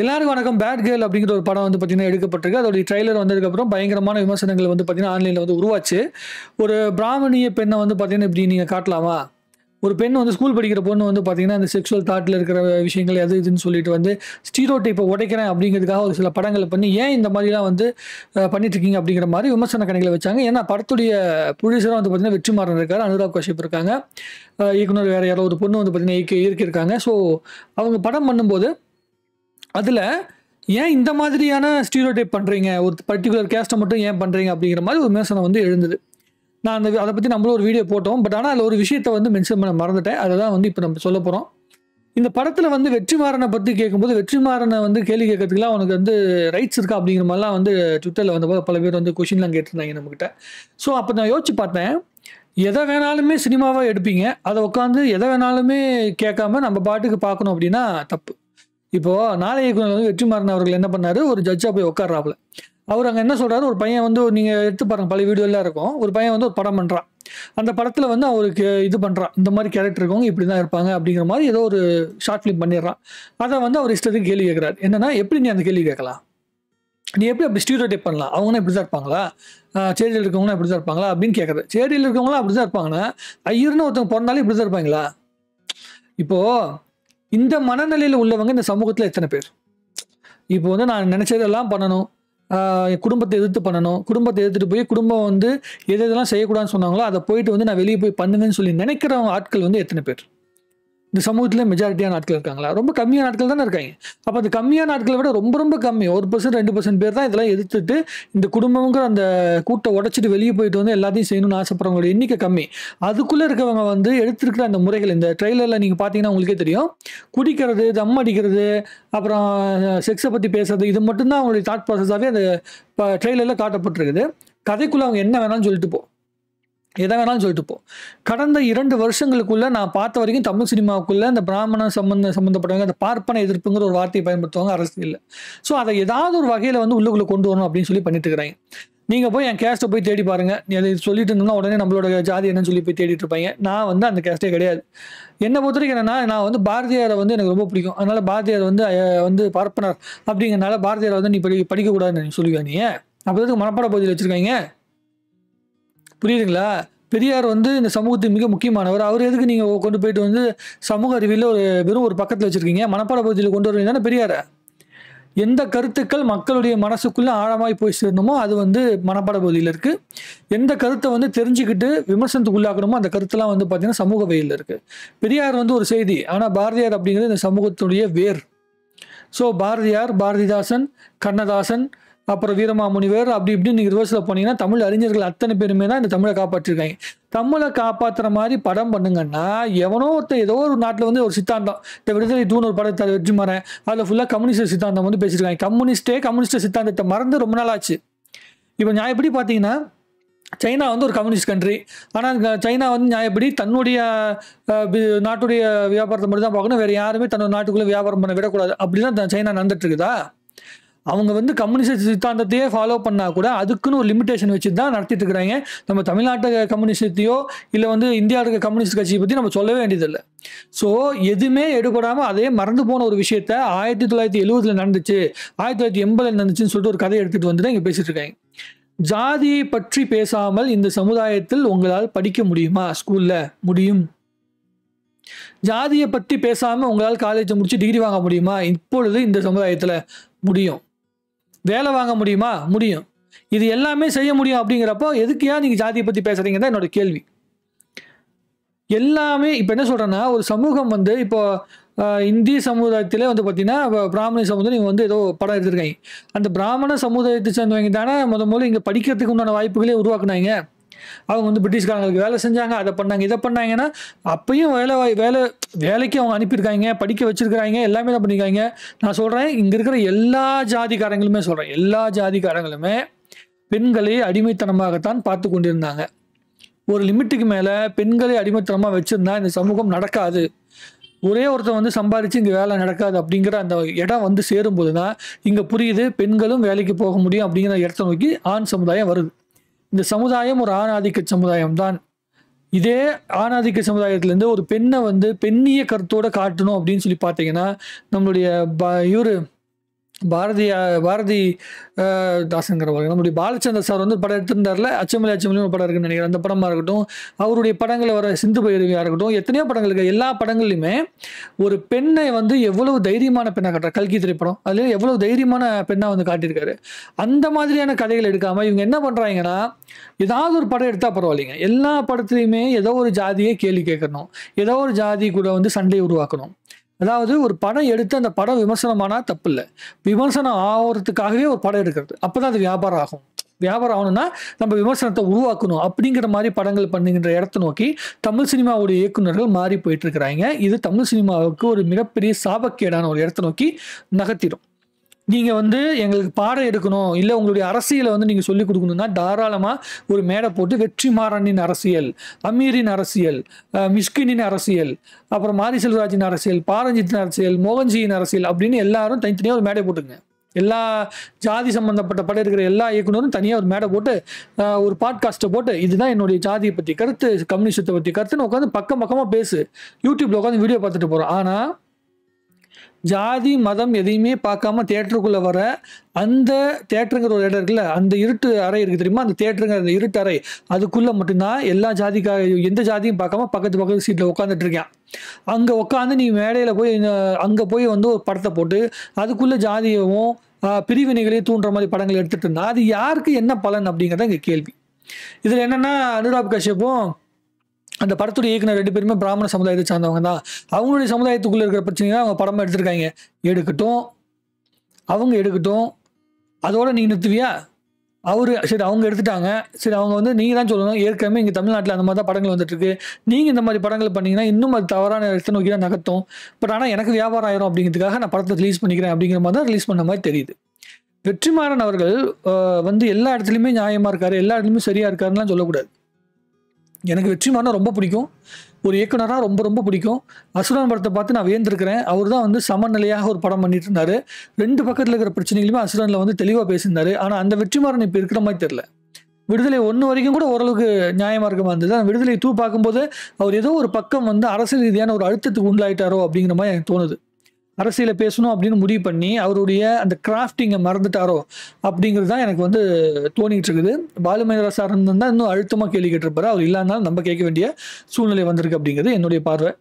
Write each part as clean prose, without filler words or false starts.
எல்லாருக்கும் வணக்கம். Bad girl அப்படிங்கிற ஒரு படம் வந்து பார்த்தீங்கன்னா எடுக்கப்பட்டிருக்கு. அதோடைய ட்ரெய்லர் வந்ததுக்கப்புறம் பயங்கரமான விமர்சனங்கள் வந்து பார்த்தீங்கன்னா ஆன்லைனில் வந்து உருவாச்சு. ஒரு பிராமணிய பெண்ணை வந்து பார்த்தீங்கன்னா இப்படி நீங்கள் காட்டலாமா? ஒரு பெண் வந்து ஸ்கூல் படிக்கிற பொண்ணு வந்து பார்த்தீங்கன்னா அந்த செக்ஷுவல் தாட்டில் இருக்கிற விஷயங்கள் அது இதுன்னு சொல்லிட்டு வந்து ஸ்டீரியோடைப்பை உடைக்கிறேன் அப்படிங்கிறதுக்காக ஒரு சில படங்களை பண்ணி ஏன் இந்த மாதிரிலாம் வந்து பண்ணிட்டு இருக்கீங்க அப்படிங்கிற மாதிரி விமர்சன கணக்கில் வச்சாங்க. ஏன்னா படத்துடைய ப்ரொடியூசராக வந்து பார்த்தீங்கன்னா வெற்றிமாறன் இருக்காரு, அனுராக் கஷ்யப் இருக்காங்க, இயக்குனர் வேற யாரோ ஒரு பொண்ணு வந்து பார்த்தீங்கன்னா இயக்கியிருக்காங்க. ஸோ அவங்க படம் பண்ணும்போது அதில் ஏன் இந்த மாதிரியான ஸ்டீரியோடைப் பண்ணுறீங்க, ஒரு பர்டிகுலர் கேஸ்ட்டை மட்டும் ஏன் பண்ணுறீங்க அப்படிங்கிற மாதிரி ஒரு விமர்சனம் வந்து எழுந்தது. நான் அதை பற்றி நம்மளும் ஒரு வீடியோ போட்டோம். பட் ஆனால் அதில் ஒரு விஷயத்தை வந்து மென்ஷன் பண்ண மறந்துட்டேன். அதை தான் வந்து இப்போ நம்ம சொல்ல போகிறோம். இந்த படத்தில் வந்து வெற்றிமாறனை பற்றி கேட்கும்போது வெற்றிமாறனை வந்து கேள்வி கேட்கறதுக்குலாம் அவனுக்கு வந்து ரைட்ஸ் இருக்கா அப்படிங்கிற மாதிரிலாம் வந்து ட்விட்டரில் வந்தபோது பல பேர் வந்து கொஷின்லாம் கேட்டிருந்தாங்க நம்மக்கிட்ட. ஸோ அப்போ நான் யோசிச்சு பார்த்தேன், எதை வேணாலுமே சினிமாவாக எடுப்பீங்க, அதை உட்காந்து எதை வேணாலுமே கேட்காம நம்ம பாட்டுக்கு பார்க்கணும் அப்படின்னா தப்பு. இப்போ நாளை இயக்குனர் வந்து வெற்றிமாறன் அவர்கள் என்ன பண்ணாரு, ஒரு ஜட்ஜா போய் உட்கார்றாப்புல. அவர் அங்கே என்ன சொல்றாரு, ஒரு பையன் வந்து நீங்க எடுத்து பாருங்க, பழைய வீடியோலாம் இருக்கும். ஒரு பையன் வந்து ஒரு படம் பண்றான். அந்த படத்துல வந்து அவருக்கு இது பண்றான், இந்த மாதிரி கேரக்டர் இருக்கவங்க இப்படி தான் இருப்பாங்க அப்படிங்கிற மாதிரி ஏதோ ஒரு ஷார்ட் ஃபிலிம் பண்ணிடுறான். அதை வந்து அவர் இஷ்டத்துக்கு கேள்வி கேட்கிறார். என்னன்னா, எப்படி நீ அந்த கேள்வி கேட்கலாம், நீ எப்படி அப்படி ஸ்டீரியோடைப் பண்ணலாம், அவங்கன்னா இப்படி தான் இருப்பாங்களா, சேரியில் இருக்கவங்கன்னா இப்படி தான் இருப்பாங்களா அப்படின்னு கேட்கறது. சேரியில் இருக்கவங்களாம் அப்படி தான் இருப்பாங்கன்னா ஐயர்னு ஒருத்தவங்க பிறந்தாலும் இப்படி தான் இருப்பாங்களா? இப்போ இந்த மனநிலையில் உள்ளவங்க இந்த சமூகத்தில் எத்தனை பேர்? இப்போ வந்து நான் நினைச்சதெல்லாம் பண்ணணும், என் குடும்பத்தை எதிர்த்து பண்ணணும், குடும்பத்தை எதிர்த்துட்டு போய் குடும்பம் வந்து எது எதெல்லாம் செய்யக்கூடாதுன்னு சொன்னாங்களோ அதை போயிட்டு வந்து நான் வெளியே போய் பண்ணுங்கன்னு சொல்லி நினைக்கிறவங்க ஆட்கள் வந்து எத்தனை பேர்? இந்த சமூகத்தில் மெஜாரிட்டியான ஆட்கள் இருக்காங்களா? ரொம்ப கம்மியான ஆட்கள் தானே இருக்காங்க. அப்போ அந்த கம்மியான ஆட்களை விட ரொம்ப ரொம்ப கம்மி 1% 2% பேர் தான் இதெல்லாம் எதிர்த்துட்டு இந்த குடும்பங்கிற அந்த கூட்டை உடைச்சிட்டு வெளியே போயிட்டு வந்து எல்லாத்தையும் செய்யணும்னு ஆசைப்படுறவங்களோட எண்ணிக்கை கம்மி. அதுக்குள்ளே இருக்கவங்க வந்து எடுத்திருக்கிற அந்த முறைகள் இந்த ட்ரெய்லரில் நீங்கள் பார்த்தீங்கன்னா உங்களுக்கே தெரியும். குடிக்கிறது, தம் அடிக்கிறது, அப்புறம் செக்ஸை பற்றி பேசுறது, இது மட்டும்தான் அவங்களுடைய தாட் ப்ராசஸாகவே அந்த ட்ரெய்லரில் காட்டப்பட்டிருக்குது. கதைக்குள்ளே அவங்க என்ன வேணாலும் சொல்லிட்டு போ, எதை வேணாலும் சொல்லிட்டு போ. கடந்த 2 வருஷங்களுக்குள்ள நான் பார்த்த வரைக்கும் தமிழ் சினிமாவுக்குள்ள இந்த பிராமண சம்பந்தப்பட்டவங்க அந்த பார்ப்பன எதிர்ப்புங்கிற ஒரு வார்த்தையை பயன்படுத்துவாங்க அரசியல். ஸோ அதை ஏதாவது ஒரு வகையில் வந்து உள்ளுக்குள்ளே கொண்டு வரணும் அப்படின்னு சொல்லி பண்ணிட்டு இருக்கிறாங்க. நீங்கள் போய் என் கேஸ்ட்டை போய் தேடி பாருங்க, நீ அதை சொல்லிட்டு இருந்தோம்னா உடனே நம்மளோட ஜாதி என்னன்னு சொல்லி போய் தேடிட்டு இருப்பாங்க. நான் வந்து அந்த கேஸ்ட்டே கிடையாது. என்னை பொறுத்த வரைக்கும் என்னன்னா, நான் வந்து பாரதியாரை வந்து எனக்கு ரொம்ப பிடிக்கும். அதனால பாரதியார் வந்து வந்து பார்ப்பனர் அப்படிங்கிறனால பாரதியாரை வந்து நீ படிக்கக்கூடாதுன்னு சொல்லுவேன். நீ அப்போதுக்கு மனப்பாட பகுதியில் வச்சிருக்காங்க, புரியுதுங்களா? பெரியார் வந்து இந்த சமூகத்துக்கு மிக முக்கியமானவர். அவர் எதுக்கு நீங்கள் கொண்டு போயிட்டு வந்து சமூக அறிவியல் வெறும் ஒரு பக்கத்தில் வச்சுருக்கீங்க, மனப்பாட பகுதியில் கொண்டு வருவீங்க தானே பெரியாரை? எந்த கருத்துக்கள் மக்களுடைய மனசுக்குள்ளே ஆழமாய் போய் சேரணுமோ அது வந்து மனப்பாட பகுதியில் இருக்குது. எந்த கருத்தை வந்து தெரிஞ்சுக்கிட்டு விமர்சனத்துக்கு உள்ளாக்கணுமோ அந்த கருத்தெல்லாம் வந்து பார்த்தீங்கன்னா சமூக வெயிலில் இருக்குது. பெரியார் வந்து ஒரு செய்தி, ஆனால் பாரதியார் அப்படிங்கிறது இந்த சமூகத்துடைய வேர். ஸோ பாரதியார், பாரதிதாசன், கண்ணதாசன், அப்புறம் வீரமாமுனிவர் அப்படி இப்படின்னு நீங்கள் ரிவர்ஸில் போனீங்கன்னா தமிழ் அறிஞர்கள் அத்தனை பேருமே தான் இந்த தமிழை காப்பாற்றிருக்காங்க. தமிழை காப்பாற்றுற மாதிரி படம் பண்ணுங்கன்னா எவனோ ஒருத்தர் ஏதோ ஒரு நாட்டில் வந்து ஒரு சித்தாந்தம், இந்த விடுதலை தூண் ஒரு படத்தை வெற்றிமாறன் அதில் ஃபுல்லாக கம்யூனிஸ்ட் சித்தாந்தம் வந்து பேசியிருக்காங்க. கம்யூனிஸ்ட் சித்தாந்தத்தை மறந்து ரொம்ப நாள் ஆச்சு. இப்போ நியாயப்படி பார்த்தீங்கன்னா சைனா வந்து ஒரு கம்யூனிஸ்ட் கண்ட்ரி, ஆனால் சைனா வந்து நியாயப்படி தன்னுடைய நாட்டுடைய வியாபாரத்தை மட்டும் தான் பார்க்கணும், வேறு யாருமே தன்னோட நாட்டுக்குள்ளே வியாபாரம் பண்ண விடக்கூடாது. அப்படி தான் சைனா நடந்துட்டு இருக்குதா? அவங்க வந்து கம்யூனிஸ்ட் சித்தாந்தத்தையே ஃபாலோ பண்ணால் கூட அதுக்குன்னு ஒரு லிமிடேஷன் வச்சு தான் நடத்திட்டு இருக்கிறாங்க. நம்ம தமிழ்நாட்டு கம்யூனிஸ்டையோ இல்லை வந்து இந்தியாவில் இருக்க கம்யூனிஸ்ட் கட்சியை பற்றி நம்ம சொல்லவே வேண்டியதில்லை. ஸோ எதுவுமே எடுபடாமல் அதே மறந்து போன ஒரு விஷயத்த 1970 நடந்துச்சு, 1980 நடந்துச்சுன்னு சொல்லிட்டு ஒரு கதையை எடுத்துகிட்டு வந்து தான் இங்கே பேசிட்டு இருக்காங்க. ஜாதியை பற்றி பேசாமல் இந்த சமுதாயத்தில் உங்களால் படிக்க முடியுமா? ஸ்கூலில் முடியும். ஜாதியை பற்றி பேசாமல் உங்களால் காலேஜை முடிச்சு டிகிரி வாங்க முடியுமா? இப்பொழுது இந்த சமுதாயத்தில் முடியும். வேலை வாங்க முடியுமா? முடியும். இது எல்லாமே செய்ய முடியும். அப்படிங்கிறப்போ எதுக்கு ஏன் நீங்கள் ஜாதியை பற்றி பேசுறீங்க தான் என்னோட கேள்வி. எல்லாமே இப்போ என்ன சொல்கிறேன்னா, ஒரு சமூகம் வந்து இப்போ இந்திய சமுதாயத்திலே வந்து பார்த்தீங்கன்னா பிராமண சமுதாயம் இவங்க வந்து ஏதோ படம் எடுத்திருக்காங்க. அந்த பிராமண சமுதாயத்தை சேர்ந்தவங்க தானே முதல்ல இங்கே படிக்கிறதுக்கு உண்டான வாய்ப்புகளே உருவாக்குனாங்க. அவங்க வந்து பிரிட்டிஷ்காரங்களுக்கு வேலை செஞ்சாங்க, அதை பண்ணாங்க, இதை பண்ணாங்கன்னா அப்பயும் வேலைக்கு அவங்க அனுப்பியிருக்காங்க, படிக்க வச்சிருக்கிறாங்க, எல்லாமே தான் பண்ணியிருக்காங்க. நான் சொல்கிறேன், இங்கே இருக்கிற எல்லா ஜாதிக்காரங்களுமே பெண்களை அடிமைத்தனமாகத்தான் பார்த்து கொண்டிருந்தாங்க. ஒரு லிமிட்டுக்கு மேலே பெண்களை அடிமைத்தனமாக வச்சுருந்தா இந்த சமூகம் நடக்காது. ஒரே ஒருத்தர் வந்து சம்பாதிச்சு இங்கே வேலை நடக்காது அப்படிங்கிற அந்த இடம் வந்து சேரும்போது தான் இங்கே புரியுது பெண்களும் வேலைக்கு போக முடியும் அப்படிங்கிற இடத்த நோக்கி ஆண் சமுதாயம் வருது. இந்த சமுதாயம் ஒரு ஆணாதிக்க சமுதாயம் தான். இதே ஆணாதிக்க சமுதாயத்திலேருந்து ஒரு பெண்ணை வந்து பெண்ணிய கருத்தோட காட்டணும் அப்படின்னு சொல்லி பார்த்தீங்கன்னா நம்மளுடைய இவர் பாரதி தாசங்கிறவங்க நம்முடைய பாலச்சந்தர் சார் வந்து படம் எடுத்திருந்தார்ல, அச்சமில்லை அச்சமில்லை ஒரு படம் இருக்குன்னு நினைக்கிறேன். அந்த படமா இருக்கட்டும், அவருடைய படங்கள் வர சிந்து பைரவியா இருக்கட்டும், எத்தனையோ படங்கள் இருக்கு. எல்லா படங்கள்லையுமே ஒரு பெண்ணை வந்து எவ்வளவு தைரியமான பெண்ணா காட்டுறாரு. கல்கி திரைப்படம் அதுல எவ்வளவு தைரியமான பெண்ணா வந்து காட்டியிருக்காரு. அந்த மாதிரியான கதைகள் எடுக்காம இவங்க என்ன பண்றாங்கன்னா, ஏதாவது ஒரு படம் எடுத்தா பரவாயில்லைங்க, எல்லா படத்துலையுமே ஏதோ ஒரு ஜாதியை கேள்வி கேட்கணும், ஏதோ ஒரு ஜாதி கூட வந்து சண்டையை உருவாக்கணும். அதாவது ஒரு படம் எடுத்து அந்த படம் விமர்சனமானா தப்பு இல்லை, விமர்சனம் ஆகிறதுக்காகவே ஒரு படம் எடுக்கிறது, அப்பதான் அது வியாபாரம் ஆகும். வியாபாரம் ஆகணும்னா நம்ம விமர்சனத்தை உருவாக்கணும் அப்படிங்கிற மாதிரி படங்கள் பண்ணுகின்ற இடத்தை நோக்கி தமிழ் சினிமாவுடைய இயக்குநர்கள் மாறி போயிட்டு இருக்கிறாங்க. இது தமிழ் சினிமாவுக்கு ஒரு மிகப்பெரிய சாபக்கேடான ஒரு இடத்தை நோக்கி நகர்த்திடும். நீங்க வந்து எங்களுக்கு பாடம் எடுக்கணும், இல்லை உங்களுடைய அரசியலை வந்து நீங்க சொல்லிக் கொடுக்கணும்னா தாராளமா ஒரு மேடை போட்டு வெற்றிமாறனின் அரசியல், அமீரின் அரசியல், மிஷ்கினின் அரசியல், அப்புறம் மாரி செல்வராஜின் அரசியல், பாரஞ்சித்தின் அரசியல், மோகன்ஜியின் அரசியல் அப்படின்னு எல்லாரும் தனித்தனியாக ஒரு மேடை போட்டுங்க. எல்லா ஜாதி சம்பந்தப்பட்ட படம் இருக்கிற எல்லா இயக்குனரும் தனியாக ஒரு மேடை போட்டு ஒரு பாட்காஸ்ட்டை போட்டு இதுதான் என்னுடைய ஜாதியை பற்றி கருத்து, கம்யூனிஸ்டத்தை பற்றி கருத்துன்னு உட்காந்து பக்கம் பக்கமாக பேசு, யூடியூப்ல உட்காந்து வீடியோ பார்த்துட்டு போகிறோம். ஆனால் ஜாதி மதம் எதையுமே பார்க்காம தேட்டருக்குள்ள வர அந்த தேட்டருங்கிற ஒரு இடம் இருக்குல்ல, அந்த இருட்டு அறை இருக்கு தெரியுமா, அந்த தேட்டருங்கிற அந்த இருட்டு அறை அதுக்குள்ள மட்டும்தான் எல்லா எந்த ஜாதியும் பார்க்காம பக்கத்து சீட்ல உட்காந்துட்டு இருக்கேன். அங்க உட்காந்து நீ மேடையில போய் அங்க போய் வந்து ஒரு படத்தை போட்டு அதுக்குள்ள ஜாதியவும் பிரிவினைகளையும் தூண்டுற மாதிரி படங்கள் எடுத்துட்டு இருந்தா அது யாருக்கு என்ன பலன் அப்படிங்கிறத இங்க கேள்வி. இதுல என்னன்னா அனுராக் கஷ்யப்பும் அந்த படத்துடைய இயக்குனர் 2 பேருமே பிராமண சமுதாயத்தை சார்ந்தவங்க தான். அவங்களுடைய சமுதாயத்துக்குள்ள இருக்கிற பிரச்சனைகளை அவங்க படமா எடுத்திருக்காங்க. எடுக்கட்டும், அவங்க எடுக்கட்டும், அதோட நீ நிறுத்துவியா? சரி அவங்க எடுத்துட்டாங்க, சரி அவங்க வந்து நீங்க தான் சொல்லணும். ஏற்கனவே இங்கே தமிழ்நாட்டில் அந்த மாதிரி தான் படங்கள் வந்துட்டு இருக்கு, நீங்க இந்த மாதிரி படங்கள் பண்ணீங்கன்னா இன்னும் அது தவறான இடத்தை நோக்கி தான் நகர்த்தும். பட் ஆனால் எனக்கு வியாபாரம் ஆயிரும் அப்படிங்கிறதுக்காக நான் படத்தை ரிலீஸ் பண்ணிக்கிறேன் அப்படிங்கிற மாதிரி தான் ரிலீஸ் பண்ண மாதிரி தெரியுது. வெற்றிமாறன் அவர்கள் வந்து எல்லா இடத்துலையுமே நியாயமா இருக்காரு, எல்லா இடத்துலையுமே சரியா இருக்காருன்னு சொல்லக்கூடாது. எனக்கு வெற்றிமாறன் ரொம்ப பிடிக்கும், ஒரு இயக்குனராக ரொம்ப ரொம்ப பிடிக்கும். அசுரன் படத்தை பார்த்து நான் வியந்திருக்கிறேன். அவர் தான் வந்து சமநிலையாக ஒரு படம் பண்ணிட்டு இருந்தாரு. 2 பக்கத்தில் இருக்கிற பிரச்சனைகளுமே அசுரனில் வந்து தெளிவாக பேசியிருந்தாரு. ஆனால் அந்த வெற்றிமாறன் இப்போ இருக்கிற மாதிரி தெரியல. விடுதலை 1 வரைக்கும் கூட ஓரளவுக்கு நியாயமாக இருக்க மாதிரி இருந்தது. விடுதலை 2 பார்க்கும்போது அவர் ஏதோ ஒரு பக்கம் வந்து அரசியல் ரீதியான ஒரு அழுத்தத்துக்கு உண்டாயிட்டாரோ அப்படிங்கிற மாதிரி எனக்கு தோணுது. அரசியலை பேசணும் அப்படின்னு முடிவு பண்ணி அவருடைய அந்த கிராஃப்டிங்கை மறந்துட்டாரோ அப்படிங்கிறது தான் எனக்கு வந்து தோணிட்டு இருக்குது. பாலுமகேந்திரா சார் இருந்தால் இன்னும் அழுத்தமாக கேள்வி கேட்டிருப்பாரு, அவர் இல்லாதனால நம்ம கேட்க வேண்டிய சூழ்நிலை வந்திருக்கு அப்படிங்கிறது என்னுடைய பார்வை.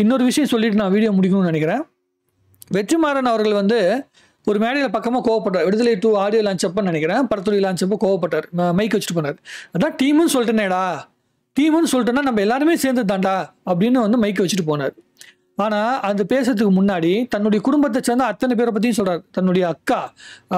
இன்னொரு விஷயம் சொல்லிட்டு நான் வீடியோ முடிக்கணும்னு நினைக்கிறேன். வெற்றிமாறன் அவர்கள் வந்து ஒரு மேடையில் பக்கமாக கோவப்பட்டார். விடுதலை 2 ஆடியோ லான்ச் அப்போ நினைக்கிறேன், படத்துடைய லான்ச் அப்போ கோவப்பட்டார், மைக் வச்சுட்டு போனார். அதான் டீமுன்னு சொல்லிட்டேனேடா, டீமுன்னு சொல்லிட்டேன்னா நம்ம எல்லாருமே சேர்ந்து தாண்டா அப்படின்னு வந்து மைக் வச்சுட்டு போனார். ஆனால் அது பேசுறதுக்கு முன்னாடி தன்னுடைய குடும்பத்தை சேர்ந்த அத்தனை பேரை பற்றியும் சொல்கிறார். தன்னுடைய அக்கா,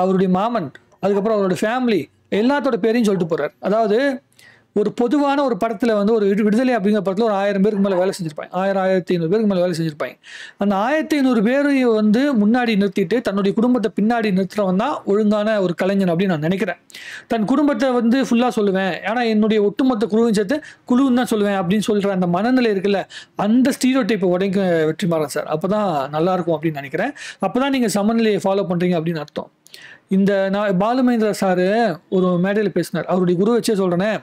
அவருடைய மாமன், அதுக்கப்புறம் அவருடைய ஃபேமிலி எல்லாத்தோட பேரையும் சொல்லிட்டு போகிறார். அதாவது ஒரு பொதுவான ஒரு படத்தில் வந்து ஒரு விடுதலை அப்படிங்கிற படத்தில் ஒரு 1000 பேருக்கு மேலே வேலை செஞ்சுருப்பாங்க, 1500 பேருக்கு மேலே வேலை செஞ்சுருப்பாங்க. அந்த 1500 பேரையும் வந்து முன்னாடி நிறுத்திட்டு தன்னுடைய குடும்பத்தை பின்னாடி நிறுத்துறவன் தான் ஒழுங்கான ஒரு கலைஞன் அப்படின்னு நான் நினைக்கிறேன். தன் குடும்பத்தை வந்து ஃபுல்லாக சொல்லுவேன், ஆனால் என்னுடைய ஒட்டுமொத்த குழுவும் சேர்த்து குழுன்னு தான் சொல்லுவேன் அப்படின்னு சொல்கிற அந்த மனநிலை இருக்குல்ல, அந்த ஸ்டீரியோடைப்பை உடைக்க வெற்றிமாறன் சார். அப்போ தான் நல்லாயிருக்கும் அப்படின்னு நினைக்கிறேன். அப்போ தான் நீங்கள் சமநிலையை ஃபாலோ பண்ணுறீங்க அப்படின்னு அர்த்தம். இந்த பாலுமகேந்திரா சார் ஒரு மேடையில் பேசினார், அவருடைய குரு வச்சே சொல்கிறேனே.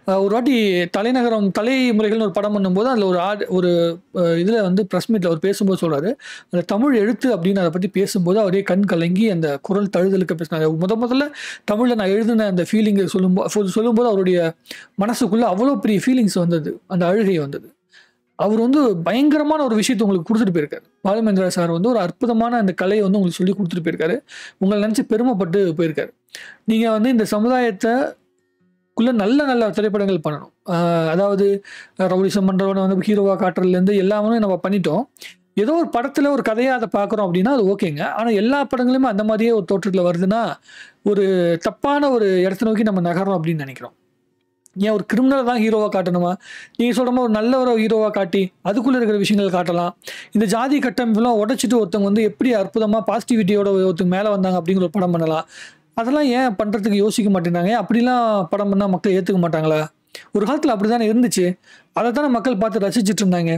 ஒரு வாட்டி தலைமுறைகள்னு ஒரு படம் பண்ணும்போது அதில் ஒரு இதில் வந்து ப்ரெஸ் மீட்டில் அவர் பேசும்போது சொல்கிறாரு, அந்த தமிழ் எழுத்து அப்படின்னு அதை பற்றி பேசும்போது அவரே கண் கலங்கி அந்த குரல் தழுதலுக்கு பேசினார். முதல்ல தமிழில் நான் எழுதின அந்த ஃபீலிங்கை சொல்லும்போது அவருடைய மனசுக்குள்ளே அவ்வளோ பெரிய ஃபீலிங்ஸ் வந்தது, அந்த அழுகை வந்தது. அவர் வந்து பயங்கரமான ஒரு விஷயத்தை உங்களுக்கு கொடுத்துட்டு போயிருக்காரு. பாலுமகேந்திரா சார் வந்து ஒரு அற்புதமான அந்த கலையை வந்து உங்களுக்கு சொல்லி கொடுத்துட்டு போயிருக்காரு. உங்களை நினச்சி பெருமைப்பட்டு போயிருக்காரு. நீங்கள் வந்து இந்த சமுதாயத்தை நல்ல நல்ல திரைப்படங்கள் பண்ணணும். அதாவது ரவுடிசம் பண்ணுறவனை வந்து ஹீரோவாக காட்டுறதுலேருந்து எல்லாமே நம்ம பண்ணிட்டோம். ஏதோ ஒரு படத்தில் ஒரு கதையாக அதை பார்க்குறோம் அப்படின்னா அது ஓகேங்க. ஆனால் எல்லா படங்களுமே அந்த மாதிரியே ஒரு தோற்றத்தில் வருதுன்னா ஒரு தப்பான ஒரு இடத்த நோக்கி நம்ம நகரோம் அப்படின்னு நினைக்கிறோம். ஏன் ஒரு கிரிமினலை தான் ஹீரோவாக காட்டணுமா? நீங்கள் சொல்கிற மாதிரி ஒரு நல்ல ஒரு ஹீரோவாக காட்டி அதுக்குள்ளே இருக்கிற விஷயங்கள் காட்டலாம். இந்த ஜாதி கட்டமைப்பெல்லாம் உடைச்சிட்டு ஒருத்தவங்க வந்து எப்படி அற்புதமாக பாசிட்டிவிட்டியோட ஒருத்தவங்க மேலே வந்தாங்க அப்படிங்கிற ஒரு படம் பண்ணலாம். அதெல்லாம் ஏன் பண்ணுறதுக்கு யோசிக்க மாட்டேங்கிறாங்க? அப்படிலாம் படம் பண்ணால் மக்கள் ஏற்றுக்க மாட்டாங்களா? ஒரு காலத்தில் அப்படி தானே இருந்துச்சு. அதை தானே மக்கள் பார்த்து ரசிச்சுட்டு இருந்தாங்க.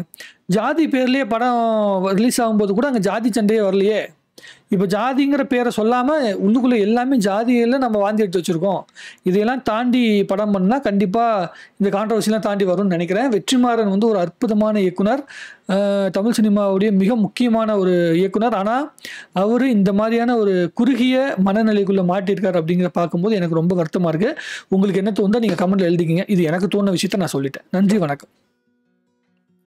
ஜாதி பேர்லேயே படம் ரிலீஸ் ஆகும்போது கூட அங்கே ஜாதி சண்டையே வரலையே. இப்போ ஜாதிங்கிற பேரை சொல்லாமல் உள்ளுக்குள்ளே எல்லாமே ஜாதியில் நம்ம வாந்தி எடுத்து வச்சுருக்கோம். இதையெல்லாம் தாண்டி படம் பண்ணால் கண்டிப்பாக இந்த கான்ட்ரவர்சிலாம் தாண்டி வரும்னு நினைக்கிறேன். வெற்றிமாறன் வந்து ஒரு அற்புதமான இயக்குனர், தமிழ் சினிமாவுடைய மிக முக்கியமான ஒரு இயக்குனர். ஆனால் அவர் இந்த மாதிரியான ஒரு குறுகிய மனநிலைக்குள்ளே மாட்டியிருக்கார் அப்படிங்கிற பார்க்கும்போது எனக்கு ரொம்ப வருத்தமாக இருக்குது. உங்களுக்கு என்ன தோணுதோ நீங்கள் கமெண்ட்டில் எழுதிக்கிங்க. இது எனக்கு தோணுன விஷயத்த நான் சொல்லிட்டேன். நன்றி, வணக்கம்.